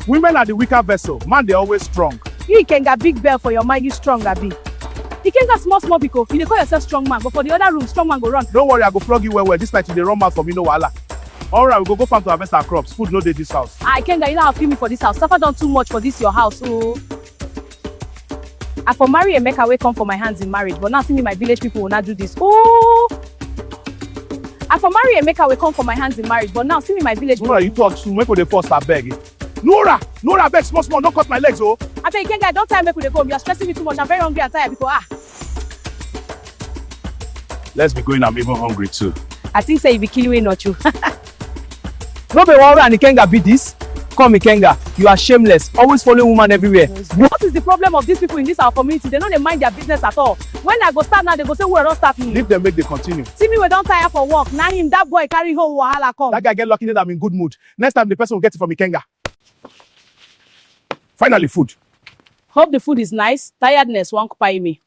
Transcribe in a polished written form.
Women are the weaker vessel. Man, they're always strong. You can get big bell for your mind, you strong, Abi. You can get small because you dey call yourself strong man, but for the other room, strong man go run. Don't worry, I go flog you well. This night you dey run mouth for me, no wahala. All right, we go farm to harvest our crops. Food no dey this house. I can't get you know how feel me for this house. Suffer done too much for this your house. So I for marry Emeka wey come for my hands in marriage, but now see me my village people will not do this. Oh, I for marry Emeka wey come for my hands in marriage, but now see me my village. Nora, you talk soon. Make we dey first beg. Nora, beg small, don't cut my legs, oh. I tell you, can't get. Don't tell me make we dey go. You are stressing me too much. I'm very hungry and tired because Let's be going. I'm even hungry too. I think say you be killing me, not you. No be worry, and Ikenga be this. Come Ikenga, you are shameless, always following woman everywhere. What is the problem of these people in this our community? They don't mind their business at all. When I go start now, they go say we don't start me. Leave them, make they continue. See me, we don't tire for work. Now him, that boy carry home wahala come. That guy get lucky that I'm in good mood. Next time the person will get it from Ikenga. Finally, food. Hope the food is nice. Tiredness won't pay me.